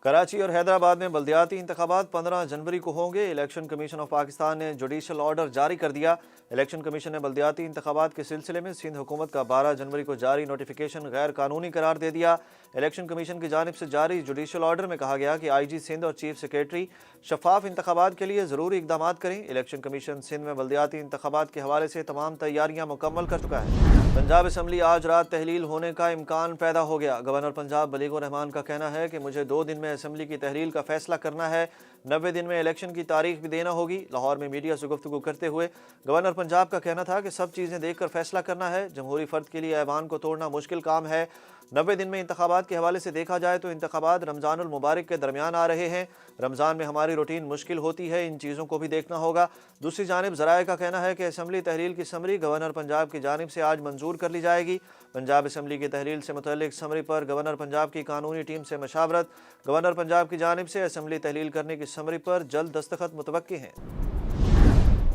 कराची और हैदराबाद में बल्दियाती इंतखाबात 15 जनवरी को होंगे। इलेक्शन कमीशन ऑफ पाकिस्तान ने जुडिशल ऑर्डर जारी कर दिया। इलेक्शन कमीशन ने बल्दियाती इंतखाबात के सिलसिले में सिंध हुकूमत का 12 जनवरी को जारी नोटिफिकेशन गैर कानूनी करार दे दिया। इलेक्शन कमीशन की जानिब से जारी जुडिशल ऑर्डर में कहा गया कि IG सिंध और चीफ सेक्रेटरी शफाफ इंतखाबात के लिए ज़रूरी इकदाम करें। इलेक्शन कमीशन सिंध में बल्दियाती इंतखाबात के हवाले से तमाम तैयारियां मुकम्मल कर चुका है। पंजाब असम्बली आज रात तहलील होने का इम्कान पैदा हो गया। गवर्नर पंजाब बलीगुर रहमान का कहना है कि मुझे 2 दिन में असम्बली की तहलील का फैसला करना है। 90 दिन में इलेक्शन की तारीख भी देना होगी। लाहौर में मीडिया से गुफ्तगू करते हुए गवर्नर पंजाब का कहना था कि सब चीज़ें देख कर फैसला करना है। जमहूरी फ़र्द के लिए ऐवान को तोड़ना मुश्किल काम है। 90 दिन में इंतखाबात के हवाले से देखा जाए तो इंतखाबात रमज़ानुल मुबारक के दरमियान आ रहे हैं। रमज़ान में हमारी रूटीन मुश्किल होती है, इन चीज़ों को भी देखना होगा। दूसरी जानिब ज़राए का कहना है कि असम्बली तहलील की समरी गवर्नर पंजाब की जानिब से आज मंजूर कर ली जाएगी। पंजाब असम्बली की तहलील से मुतल्लिक समरी पर गवर्नर पंजाब की कानूनी टीम से मशावरत। गवर्नर पंजाब की जानिब से असम्बली तहलील करने की समरी पर जल्द दस्तखत मुतवक्की हैं।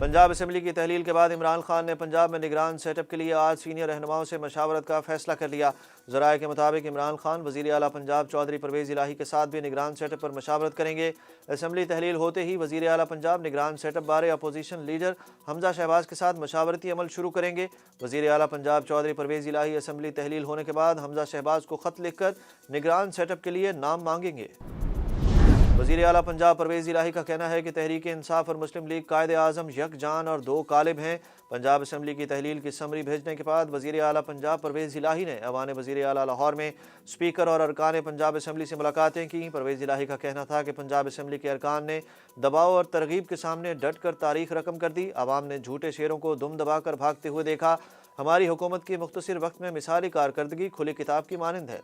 पंजाब असम्बली की तहलील के बाद इमरान खान ने पंजाब में निगरान सेटअप के लिए आज सीनियर रहनुमाओं से मशावरत का फैसला कर लिया। ज़राए के मुताबिक इमरान खान वज़ीर आला पंजाब चौधरी परवेज़ इलाही के साथ भी निगरान सेटअप पर मशावरत करेंगे। असम्बली तहलील होते ही वज़ीर आला पंजाब निगरान सेटअप बारे अपोजिशन लीडर हमजा शहबाज के साथ मशावरती अमल शुरू करेंगे। वज़ीर आला पंजाब चौधरी परवेज़ इलाही असम्बली तहलील होने के बाद हमजा शहबाज को ख़त लिखकर निगरान सेटअप के लिए नाम मांगेंगे। वज़ीर आला पंजाब परवेज़ इलाही का कहना है कि तहरीक इंसाफ और मुस्लिम लीग कायदे आज़म यकजान और 2 कालिब हैं। पंजाब असम्बली की तहलील की समरी भेजने के बाद वज़ीर आला पंजाब परवेज़ इलाही ने अवान वज़ीर आला लाहौर में स्पीकर और अरकान पंजाब असम्बली से मुलाकातें की। परवेज़ इलाही का कहना था कि पंजाब असम्बली के अरकान ने दबाव और तरगीब के सामने डट कर तारीख रकम कर दी। आवाम ने झूठे शेरों को दुम दबाकर भागते हुए देखा। हमारी हुकूमत की मुख्तसर वक्त में मिसाली कारकर्दगी खुली किताब की मानंद है।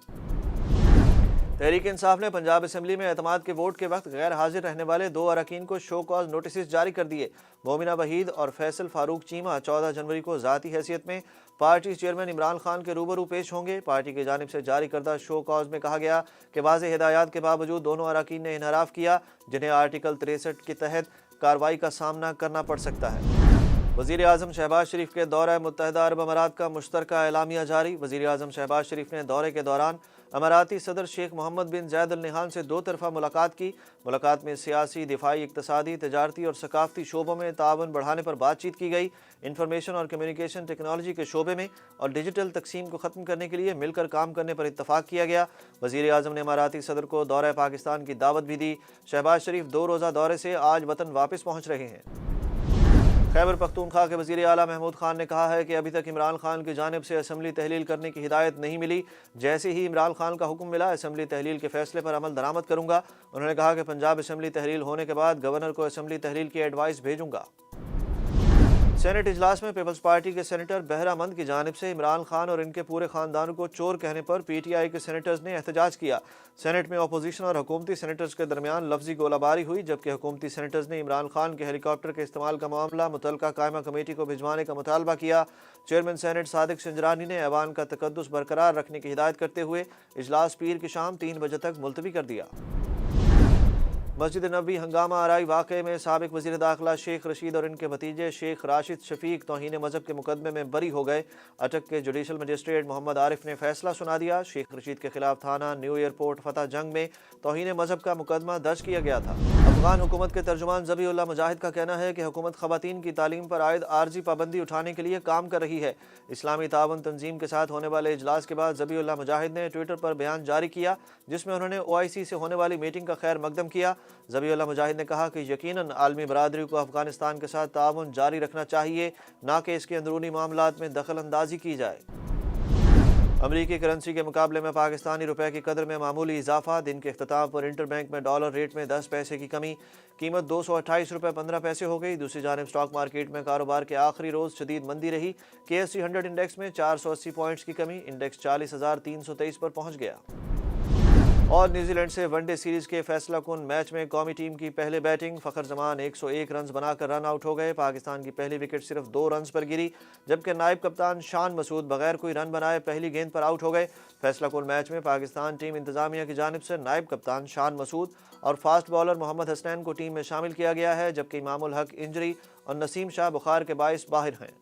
तहरीक इंसाफ ने पंजाब असम्बली में एतमाद के वोट के वक्त गैर हाजिर रहने वाले 2 अरकान को शो कॉज नोटिस जारी कर दिए। मोमिना वहीद और फैसल फारूक चीमा 14 जनवरी को ज़ाती हैसियत में पार्टी चेयरमैन इमरान खान के रूबरू पेश होंगे। पार्टी की जानिब से जारी करदा शो कॉज में कहा गया कि वाज़ेह हिदायत के बावजूद दोनों अरकान ने इनहराफ किया, जिन्हें आर्टिकल 63 के तहत कार्रवाई का सामना करना पड़ सकता है। वज़ीर आज़म शहबाज शरीफ के दौरा मुत्तहिदा अरब अमारात का मुश्तरका एलामिया जारी। वज़ीर आज़म शहबाज शरीफ ने दौरे के दौरान अमाराती सदर शेख मोहम्मद बिन ज़ैद अल नहान से 2 तरफ़ा मुलाकात की। मुलाकात में सियासी, दिफाई, इक़्तिसादी, तजारती और सकाफ़ती शोबों में ताउन बढ़ाने पर बातचीत की गई। इंफॉर्मेशन और कम्युनिकेशन टेक्नोलॉजी के शोबे में और डिजिटल तकसीम को ख़त्म करने के लिए मिलकर काम करने पर इत्तफ़ाक़ किया गया। वज़ीर आज़म ने अमाराती सदर को दौरा पाकिस्तान की दावत भी दी। शहबाज शरीफ 2 रोज़ा दौरे से आज वतन वापस पहुँच रहे हैं। खैबर पख्तूनख्वा के वज़ीर आला महमूद खान ने कहा है कि अभी तक इमरान खान की जानिब से असम्बली तहलील करने की हिदायत नहीं मिली। जैसे ही इमरान खान का हुक्म मिला असम्बली तहलील के फैसले पर अमल दरामद करूँगा। उन्होंने कहा कि पंजाब असम्बली तहलील होने के बाद गवर्नर को असम्बली तहलील की एडवाइस भेजूँगा। सेनेट इजलास में पीपल्स पार्टी के सेनेटर बहरामंद की जानिब से इमरान खान और इनके पूरे खानदान को चोर कहने पर PTI के सेनेटर्स ने एहतजाज किया। सेनेट में अपोजिशन और हुकूमती सेनेटर्स के दरमियान लफ्जी गोलाबारी हुई, जबकि हुकूमती सेनेटर्स ने इमरान खान के हेलीकॉप्टर के इस्तेमाल का मामला मुतलका कायमा कमेटी को भिजवाने का मुतालबा किया। चेयरमैन सेनेट सादिक सिंजरानी ने ऐवान का तकद्दुस बरकरार रखने की हिदायत करते हुए इजलास पीर की शाम 3 बजे तक मुलतवी कर दिया। मस्जिद नबवी हंगामा आराई वाक़े में साबिक वज़ीर दाखिला शेख रशीद और इनके भतीजे शेख राशिद शफीक तौहीन मज़हब के मुकदमे में बरी हो गए। अटक के जुडिशल मजिस्ट्रेट मोहम्मद आरिफ ने फैसला सुना दिया। शेख रशीद के खिलाफ थाना न्यू एयरपोर्ट फतह जंग में तौहीन मज़हब का मुकदमा दर्ज किया गया था। अफगान हुकूमत के तर्जुमान ज़बीउल्लाह मुजाहिद का कहना है कि हुकूमत ख़वातीन की तालीम पर आयद आर्जी पाबंदी उठाने के लिए काम कर रही है। इस्लामी तावन तंजीम के साथ होने वाले इजलास के बाद ज़बीउल्लाह मुजाहिद ने ट्विटर पर बयान जारी किया, जिसमें उन्होंने OIC से होने वाली मीटिंग का खैर मकदम किया। ज़बीउल्लाह मुजाहिद ने कहा कि यकीनन आलमी बरादरी को अफगानिस्तान के साथ ताउन जारी रखना चाहिए, ना कि इसके अंदरूनी मामलात में दखल अंदाजी की जाए। अमरीकी करेंसी के मुकाबले में पाकिस्तानी रुपए की कदर में मामूली इजाफा। दिन के इख्तिताम पर इंटर बैंक में डॉलर रेट में 10 पैसे की कमी, कीमत 228 रुपये 15 पैसे हो गई। दूसरी जानिब स्टॉक मार्केट में कारोबार के आखिरी रोज़ शदीद मंदी रही। KSE 100 इंडेक्स में 480 पॉइंट्स की कमी, इंडेक्स 40,323 पर पहुँच गया। और न्यूजीलैंड से वनडे सीरीज़ के फैसला कुन मैच में कौमी टीम की पहले बैटिंग। फ़खर जमान 101 रन बनाकर रन आउट हो गए। पाकिस्तान की पहली विकेट सिर्फ 2 रन पर गिरी, जबकि नायब कप्तान शान मसूद बगैर कोई रन बनाए पहली गेंद पर आउट हो गए। फैसला कुन मैच में पाकिस्तान टीम इंतजामिया की जानिब से नायब कप्तान शान मसूद और फास्ट बॉलर मोहम्मद हसनैन को टीम में शामिल किया गया है, जबकि इमामुल हक इंजरी और नसीम शाह बुखार के बाइस बाहर हैं।